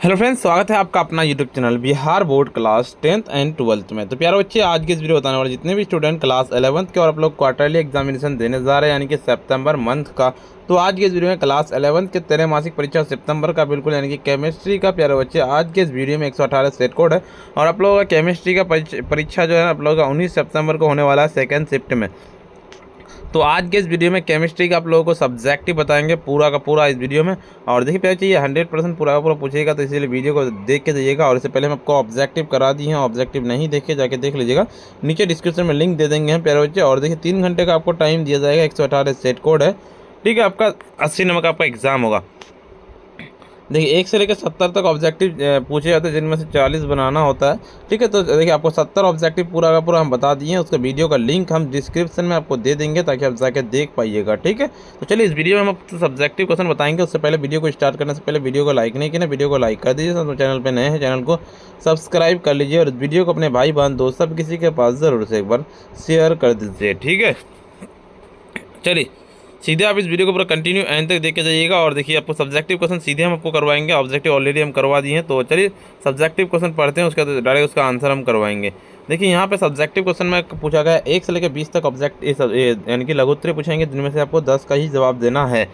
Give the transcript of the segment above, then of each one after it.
Hello friends, स्वागत है आपका अपना YouTube channel Bihar board class 10th and 12th में। तो प्यारे बच्चे, आज की इस वीडियो बताने वाले जितने भी स्टूडेंट क्लास 11th के और आप लोग क्वार्टरली एग्जामिनेशन देने जा रहे हैं यानी कि सितंबर मंथ का, तो आज के इस वीडियो में क्लास 11th के त्रैमासिक परीक्षा सितंबर का बिल्कुल यानी कि केमिस्ट्री का प्यारे बच्चे आज के इस वीडियो में 118 सेट कोड है। और आप लोगों का केमिस्ट्री का परीक्षा जो है आप लोगों का 19 सितंबर को होने वाला है सेकेंड शिफ्ट में। तो आज के इस वीडियो में केमिस्ट्री का आप लोगों को सब्जेक्टिव बताएंगे पूरा का पूरा इस वीडियो में। और देखिए प्यारे चाहिए 100% पूरा का पूरा पूछेगा, तो इसीलिए वीडियो को देख के जाइएगा। और इससे पहले हम आपको ऑब्जेक्टिव करा दिए हैं, ऑब्जेक्टिव नहीं देखे जाके देख लीजिएगा, नीचे डिस्क्रिप्शन में लिंक दे देंगे हैं प्यारे बच्चे। और देखिए 3 घंटे का आपको टाइम दिया जाएगा, 118 सेट कोड है, ठीक है। आपका 80 नंबर का आपका एग्जाम होगा। देखिए 1 से लेकर 70 तक ऑब्जेक्टिव पूछे जाते हैं, जिनमें से 40 बनाना होता है, ठीक है। तो देखिए आपको 70 ऑब्जेक्टिव पूरा का पूरा हम बता दिए हैं, उसका वीडियो का लिंक हम डिस्क्रिप्शन में आपको दे देंगे ताकि आप जाकर देख पाइएगा, ठीक है। तो चलिए इस वीडियो में हम आपको सब्जेक्टिव क्वेश्चन बताएंगे। उससे पहले वीडियो को स्टार्ट करने से पहले वीडियो को लाइक नहीं किया, वीडियो को लाइक कर दीजिए। तो चैनल पर नए हैं, चैनल को सब्सक्राइब कर लीजिए और वीडियो को अपने भाई बहन दोस्त सब किसी के पास ज़रूर से एक बार शेयर कर दीजिए, ठीक है। चलिए सीधे आप इस वीडियो को पूरा कंटिन्यू एंड तक देख के जाइएगा। और देखिए आपको सब्जेक्टिव क्वेश्चन सीधे हम आपको करवाएंगे, ऑब्जेक्टिव ऑलरेडी हम करवा दिए हैं। तो चलिए सब्जेक्टिव क्वेश्चन पढ़ते हैं, उसका डायरेक्ट उसका आंसर हम करवाएंगे। देखिए यहाँ पे सब्जेक्टिव क्वेश्चन में पूछा गया 1 से लेकर 20 तक ऑब्जेक्ट यानी कि लघु उत्तरीय पूछेंगे, जिनमें से आपको 10 का ही जवाब देना है।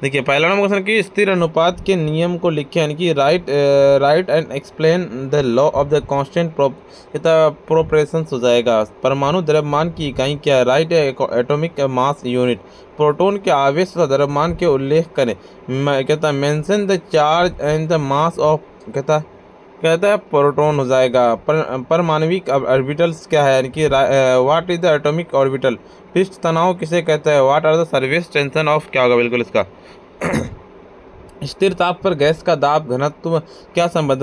देखिए पहला नंबर क्वेश्चन की स्थिर अनुपात के नियम को लिखे, यानी कि right and explain the law of the constant proportions हो जाएगा। परमाणु द्रव्यमान की इकाई क्या है? Right atomic mass unit. Proton के आवेश तथा द्रव्यमान के उल्लेख करें। कहता है mention the charge and the mass of, कहता है प्रोटॉन हो जाएगा। परमाणविक ऑर्बिटल्स क्या है, यानी कि what is the atomic orbital. पृष्ठ तनाव किसे कहता है? What are the surface tension of, क्या होगा बिल्कुल इसका। स्थिर ताप पर गैस का दाब घनत्व क्या संबंध?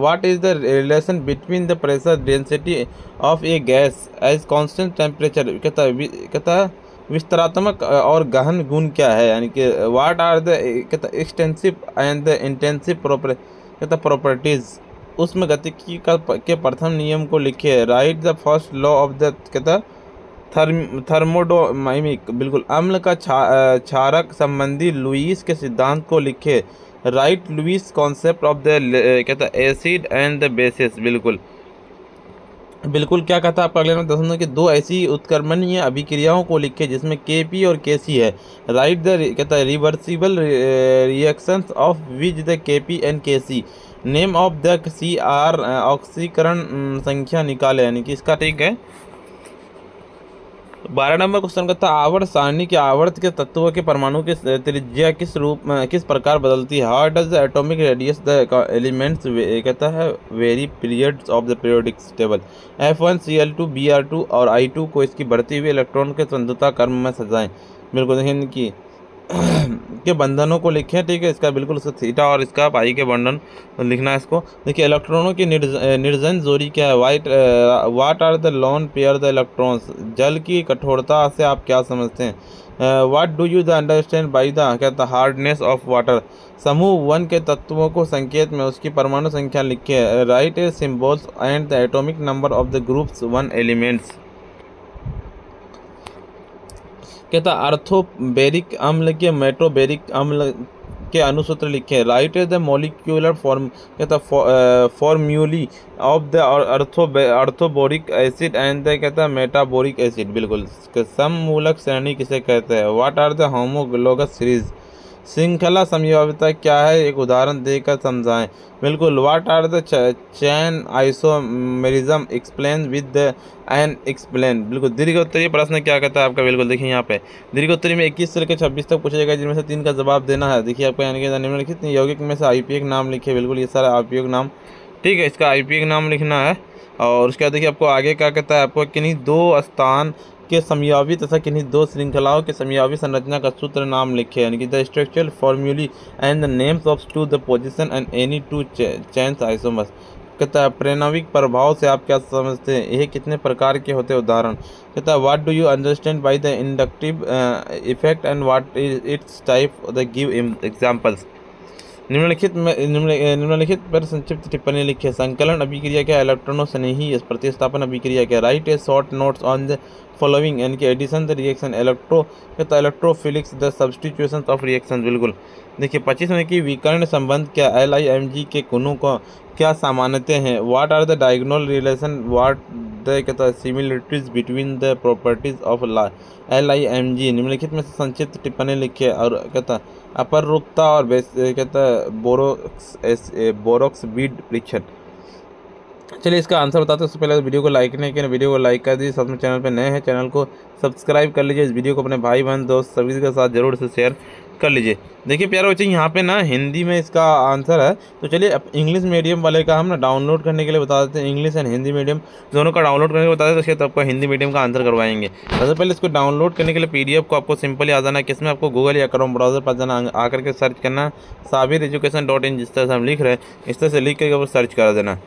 What is the relation between the pressure density of a gas as constant temperature. कहता है विस्तारात्मक और गहन गुण क्या है, यानी कि व्हाट आर द कहता extensive and the intensive properties. उसमें गतिकी के प्रथम नियम को लिखे। Right the first law of the कहता थर्मोडायनामिक, बिल्कुल। अम्ल का क्षारक संबंधी लुईस के सिद्धांत को लिखे। Write Lewis concept of the कहता एसिड एंड द बेसिस, बिल्कुल। क्या कहता है आपका अगले नंबर 10 की 2 ऐसी उत्क्रमणीय अभिक्रियाओं को लिखे जिसमें Kp और Kc है। राइट द कहता है reversible reactions of which the Kp and Kc। Name of the Cr ऑक्सीकरण संख्या निकाले, यानी कि इसका ठीक है। 12 नंबर क्वेश्चन कहता है आवर्त सारणी के आवर्त के तत्वों के परमाणु की त्रिज्या किस प्रकार बदलती है? How does the atomic radius the elements कहता है very periods of the periodic table. F1 Cl2 Br2 और I2 को इसकी बढ़ती हुई इलेक्ट्रॉन के संतुलता क्रम में सजाएं। बिल्कुल देखिए कि के बंधनों को लिखें, ठीक है। इसका बिल्कुल उसका थीटा और इसका पाई के बंधन लिखना है इसको। देखिए इलेक्ट्रॉनों की निर्जन जोड़ी क्या है? What are the lone pair the electrons. जल की कठोरता से आप क्या समझते हैं? What do you the understand by the कहता हार्डनेस ऑफ वाटर। समूह 1 के तत्वों को संकेत में उसकी परमाणु संख्या लिखे। Right symbols and the atomic number of the groups 1 elements. कहता अर्थोबेरिक अम्ल के मेटोबेरिक अम्ल के अनुसूत्र लिखे। राइट द मॉलिक्यूलर फॉर्म कहता formulae of the orthoboric acid and the कहता मेटाबोरिक एसिड, बिल्कुल। सममूलक श्रेणी किसे कहते हैं? What are the homologous series. श्रृंखला समयाविता क्या है? एक उदाहरण देकर समझाएं, बिल्कुल। What are the chain isomerism explain with the an explain, बिल्कुल। दीर्घ उत्तरीय प्रश्न क्या कहता है आपका? बिल्कुल देखिए यहाँ पे दीर्घ उत्तरीय में 21 से लेकर 26 तक पूछा जाएगा, जिनमें से 3 का जवाब देना है। देखिए आपका यानी कि निम्नलिखित यौगिक में से आईपीएक नाम लिखे, बिल्कुल। ये सारा आईपीएक नाम, ठीक है, इसका आईपीएक नाम लिखना है। और उसके बाद देखिए आपको आगे क्या कहता है, आपको किन्हीं 2 स्थान के समयावी तथा किन्हीं 2 श्रृंखलाओं के समयावी संरचना का सूत्र नाम लिखे, यानी कि the structural formulae and the names of to the position and any 2 chains isomers. कहता है प्रेरणविक प्रभाव से आप क्या समझते हैं? यह कितने प्रकार के होते हैं? उदाहरण। कहता है what do you understand by the inductive effect and what is it's type the give examples. निम्नलिखित पर संक्षिप्त टिप्पणी लिखिए। संकलन अभिक्रिया क्या, इलेक्ट्रॉनों से नहीं। प्रतिस्थापन अभिक्रिया क्या, write a short notes on the following, यानी कि addition the reaction, electrophilics the substitution of reaction. बिल्कुल देखिए 25 में कि विकर्ण संबंध क्या, LIMG के गुणों को क्या सामान्यता हैं, what are the diagonal relation, what the कहता है similarities between the properties of LIMG। निम्नलिखित में से संक्षिप्त टिप्पणी लिखिए। और कहता है अपरूपता और कहता है बोरोक्स बीड परीक्षण। चलिए इसका आंसर बताते हैं। उससे पहले वीडियो को लाइक नहीं किया, वीडियो को लाइक कर दीजिए। साथ में चैनल पर नए हैं चैनल को सब्सक्राइब कर लीजिए। इस वीडियो को अपने भाई बहन दोस्त सभी के साथ जरूर से शेयर कर लीजिए। देखिए प्यारे बच्चे यहाँ पे ना हिंदी में इसका आंसर है। तो चलिए अब इंग्लिश मीडियम वाले का हम ना डाउनलोड करने के लिए बता देते हैं। इंग्लिश एंड हिंदी मीडियम दोनों का डाउनलोड करने के लिए बता देते हैं, तो आपको हिंदी मीडियम का आंसर करवाएंगे। सबसे पहले इसको डाउनलोड करने के लिए PDF को आपको सिंपली आ जाना है। किसमें, आपको गूगल या क्रोम ब्राउजर पर जाना, आकर के सर्च करना sabireducation.in, जिस तरह से हम लिख रहे हैं इस तरह से लिख करके सर्च करा देना।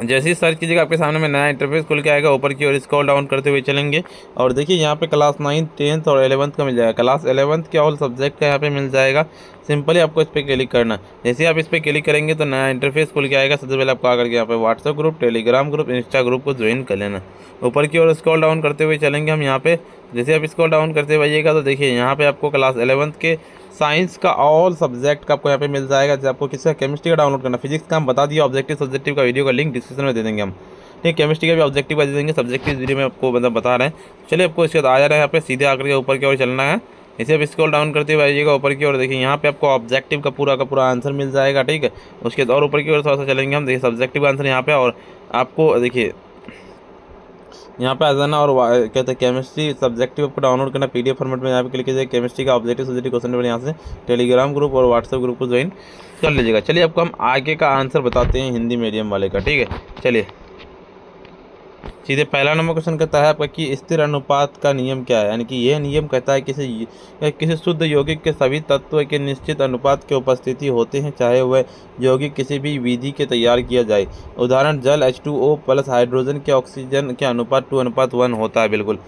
जैसे ही सर्च कीजिएगा आपके सामने में नया इंटरफेस खुल के आएगा। ऊपर की ओर स्क्रॉल डाउन करते हुए चलेंगे और देखिए यहाँ पे क्लास 9, 10th और 11th का मिल जाएगा। क्लास 11th के ऑल सब्जेक्ट का यहाँ पे मिल जाएगा। सिंपली आपको इस पर क्लिक करना। जैसे आप इस पर क्लिक करेंगे तो नया इंटरफेस खुल के आएगा। सबसे पहले आपको आकर के यहाँ पे WhatsApp group, Telegram group, Insta group को ज्वाइन कर लेना। ऊपर की ओर स्क्रॉल डाउन करते हुए चलेंगे हम यहाँ पे। जैसे आप स्क्रॉल डाउन करते हुए आइएगा तो देखिए यहाँ पे आपको क्लास 11th के साइंस का ऑल सब्जेक्ट का आपको यहाँ पे मिल जाएगा। जैसे आपको किसका, केमिस्ट्री का डाउनलोड करना, फिजिक्स का हम बता दिया, ऑब्जेक्टिव सब्जेक्टिव का वीडियो का लिंक डिस्क्रिप्शन में दे देंगे हम। ठीक, केमिस्ट्री का भी ऑब्जेक्टिव का दे देंगे, सब्जेक्टिव इस वीडियो में आपको मतलब बता रहे हैं। चलिए आपको इसके बाद आ जा रहा है यहाँ पे सीधे आकर के ऊपर की ओर चलना है। इसे आप स्क्रॉल डाउन करते हुए आइएगा ऊपर की ओर। देखिए यहाँ पे आपको ऑब्जेक्टिव का पूरा आंसर मिल जाएगा। ठीक है, उसके बाद और ऊपर की ओर थोड़ा सा चलेंगे हम। देखिए सब्जेक्टिव का आंसर यहाँ पे, और आपको देखिए यहाँ पे आ जाना और कहते हैं केमिस्ट्री सब्जेक्टिव आपको डाउनलोड करना PDF फॉर्मेट में। यहाँ पे क्लिक कीजिए, केमिस्ट्री का ऑब्जेक्टिव सब्जेक्टिव क्वेश्चन पेपर यहाँ से टेलीग्राम ग्रुप और व्हाट्सएप ग्रुप को ज्वाइन कर लीजिएगा। चलिए आपको हम आगे का आंसर बताते हैं हिंदी मीडियम वाले का। ठीक है, चलिए सीधे पहला नंबर क्वेश्चन कहता है आपका कि स्थिर अनुपात का नियम क्या है, यानी कि यह नियम कहता है किसी शुद्ध यौगिक के सभी तत्व के निश्चित अनुपात की उपस्थिति होते हैं, चाहे वह यौगिक किसी भी विधि के तैयार किया जाए। उदाहरण जल H2O प्लस हाइड्रोजन के ऑक्सीजन के अनुपात 2:1 होता है। बिल्कुल।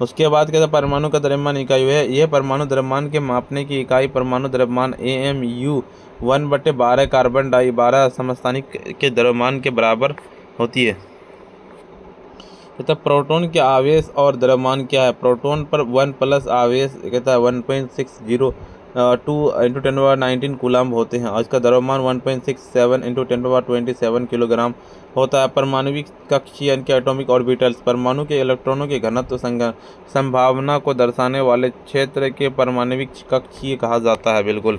उसके बाद कहता है परमाणु का द्रव्यमान इकाई है। यह परमाणु द्रव्यमान के मापने की इकाई परमाणु द्रव्यमान AMU 1/12 कार्बन डाई 12 समस्थानिक के द्रव्यमान के बराबर होती है। कहता प्रोटॉन के आवेश और द्रव्यमान क्या है। प्रोटॉन पर 1 प्लस आवेश कहता है 1.602 × 10⁻19 कूलम्ब होते हैं और इसका द्रव्यमान 1.67 × 10⁻27 किलोग्राम होता है। परमाणविक कक्षीय यानी कि एटॉमिक ऑर्बिटल्स परमाणु के इलेक्ट्रॉनों के घनत्व संभावना को दर्शाने वाले क्षेत्र के परमाणविक कक्षीय कहा जाता है। बिल्कुल।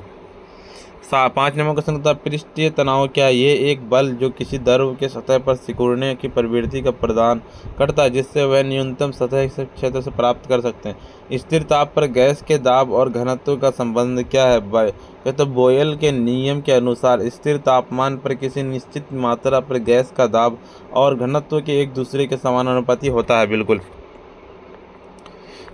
5 नंबर क्वेश्चन होता है पृष्ठीय तनाव क्या है। ये एक बल जो किसी द्रव के सतह पर सिकुड़ने की प्रवृत्ति का प्रदान करता है, जिससे वह न्यूनतम सतह से क्षेत्र से प्राप्त कर सकते हैं। स्थिर ताप पर गैस के दाब और घनत्व का संबंध क्या है। तो बोयल के नियम के अनुसार स्थिर तापमान पर किसी निश्चित मात्रा पर गैस का दाब और घनत्व के एक दूसरे के समानुपाती होता है। बिल्कुल।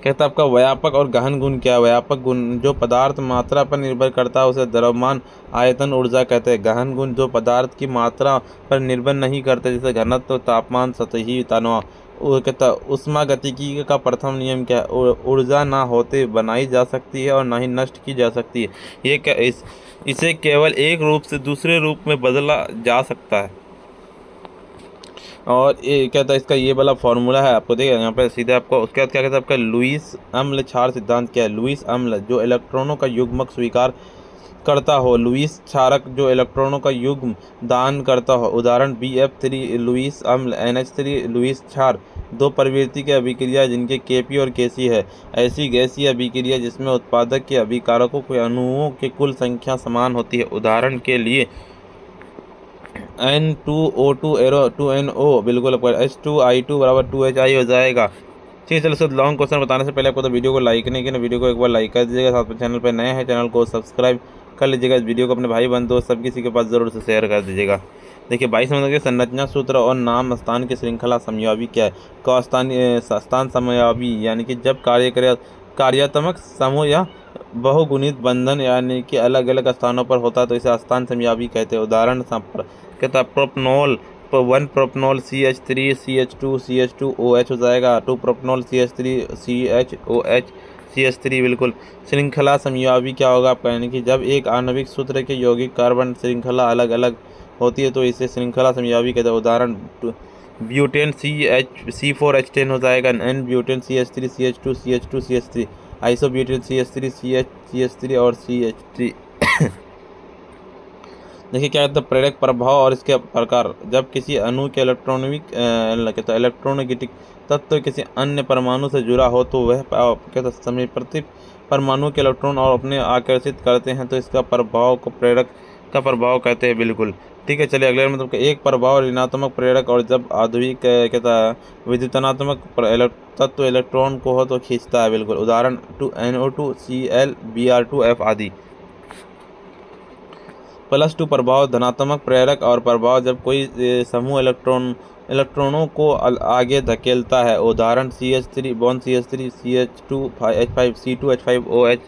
कहता है आपका व्यापक और गहन गुण क्या है। व्यापक गुण जो पदार्थ मात्रा पर निर्भर करता है उसे द्रव्यमान आयतन ऊर्जा कहते हैं। गहन गुण जो पदार्थ की मात्रा पर निर्भर नहीं करते, जैसे घनत्व, तापमान, सतही तनाव। वो कहता है ऊष्मागतिकी का प्रथम नियम क्या है। ऊर्जा ना होते बनाई जा सकती है और ना ही नष्ट की जा सकती है। ये क्या इसे केवल एक रूप से दूसरे रूप में बदला जा सकता है। और ये कहता है इसका ये वाला फॉर्मूला है, आपको देखिए यहाँ पे सीधे आपको। उसके बाद क्या कहता है आपका लुईस अम्ल क्षार सिद्धांत क्या है। लुईस अम्ल जो इलेक्ट्रॉनों का युग्मक स्वीकार करता हो, लुईस क्षारक जो इलेक्ट्रॉनों का युग्म दान करता हो। उदाहरण BF3 लुईस अम्ल, NH3 लुईस क्षार। दो प्रवृत्ति की अभिक्रिया जिनके Kp और Kc है। ऐसी गैसीय अभिक्रिया जिसमें उत्पादक के अभिकारकों के अणुओं की कुल संख्या समान होती है। उदाहरण के लिए N2O2 2NO। बिल्कुल H2I2 = 2HI हो जाएगा। ठीक है, चलो सर लॉन्ग क्वेश्चन बताने से पहले आपको तो वीडियो को लाइक नहीं किया, वीडियो को एक बार लाइक कर दीजिएगा। साथ में चैनल पर नए हैं चैनल को सब्सक्राइब कर लीजिएगा। इस वीडियो को अपने भाई बंधु दोस्त सब किसी के पास जरूर से शेयर कर दीजिएगा। देखिए 22 नंबर के संरचना सूत्र और नाम स्थान की श्रृंखला समयावी क्या है। का स्थान समयावी यानी कि जब कार्यात्मक समूह या बहुगुणित बंधन यानी कि अलग अलग स्थानों पर होता है तो इसे स्थान समयावी कहते हैं। उदाहरण कहता है propanol 1 propanol CH3 CH2 CH2OH हो जाएगा। 2 प्रोपनॉल CH3 CHOH CH3 बिल्कुल। श्रृंखला समयावी क्या होगा आपका, यानी कि जब एक आणविक सूत्र के यौगिक कार्बन श्रृंखला अलग अलग होती है तो इसे श्रृंखला समयावी कहते हैं। उदाहरण ब्यूटेन C4H10 हो जाएगा, N butane CH3 CH2 CH2 CH3, isobutane CH3 CH3 और CH3। देखिए क्या कहते हैं, प्रेरक प्रभाव और इसके प्रकार। जब किसी अणु के इलेक्ट्रोनेगेटिव तत्व किसी अन्य परमाणु से जुड़ा हो तो वह कहते समय प्रति परमाणु के इलेक्ट्रॉन और अपने आकर्षित करते हैं, तो इसका प्रभाव को प्रेरक का प्रभाव कहते हैं बिल्कुल। ठीक है, चलिए अगले मतलब एक प्रभाव ऋणात्मक प्रेरक, और जब आध्रुविक कहता है विद्युतनात्मक तत्व इलेक्ट्रॉन को हो तो खींचता है बिल्कुल। उदाहरण NO2 Cl Br2F आदि। +2 प्रभाव धनात्मक प्रेरक और प्रभाव जब कोई समूह इलेक्ट्रॉनों को आगे धकेलता है। उदाहरण CH3 CH3 CH2H5 C2H5OH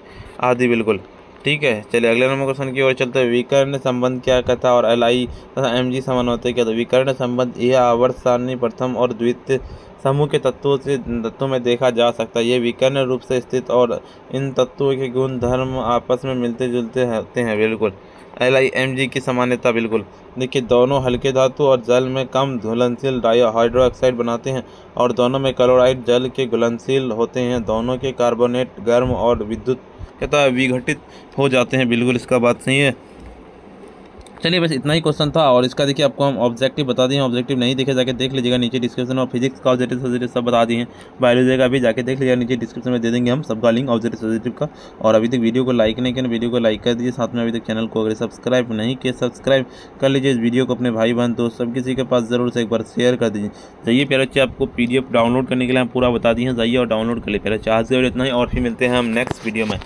आदि बिल्कुल। ठीक है, चलिए अगले नंबर क्वेश्चन की ओर चलते हैं। विकर्ण संबंध क्या कहता है और Li तथा Mg समान होते हैं क्या। तो विकर्ण संबंध यह आवर्त सारणी प्रथम और द्वितीय समूह के तत्वों में देखा जा सकता है। ये विकर्ण रूप से स्थित और इन तत्वों के गुण धर्म आपस में मिलते जुलते होते हैं बिल्कुल। Li Mg की समानता बिल्कुल। देखिए दोनों हल्के धातु और जल में कम घुलनशील हाइड्रोक्साइड बनाते हैं और दोनों में क्लोराइड जल के घुलनशील होते हैं। दोनों के कार्बोनेट गर्म और विद्युत कहता विघटित हो जाते हैं बिल्कुल। इसका बात सही है। चलिए बस इतना ही क्वेश्चन था, और इसका देखिए आपको हम ऑब्जेक्टिव बता दिए। ऑब्जेक्टिव नहीं देखे जाके देख लीजिएगा नीचे डिस्क्रिप्शन, और फिजिक्स का ऑब्जेक्टिव सब बता दिए हैं। बायोलॉजी का भी जाके देख लीजिएगा, नीचे डिस्क्रिप्शन में दे देंगे हम सबका लिंक ऑब्जेक्टिव का। और अभी तक वीडियो को लाइक नहीं किया, वीडियो को लाइक कर दीजिए। साथ में अभी तक चैनल को अगर सब्सक्राइब नहीं किया सब्सक्राइब कर लीजिए। इस वीडियो को अपने भाई बहन दोस्त सब किसी के पास जरूर से एक बार शेयर कर दीजिए। जाइए प्यारे बच्चे, आपको PDF डाउनलोड करने के लिए हम पूरा बता दिए हैं, जाइए और डाउनलोड कर लीजिए। प्यारे बच्चे आज के वीडियो इतना ही, और फिर मिलते हैं हम नेक्स्ट वीडियो में।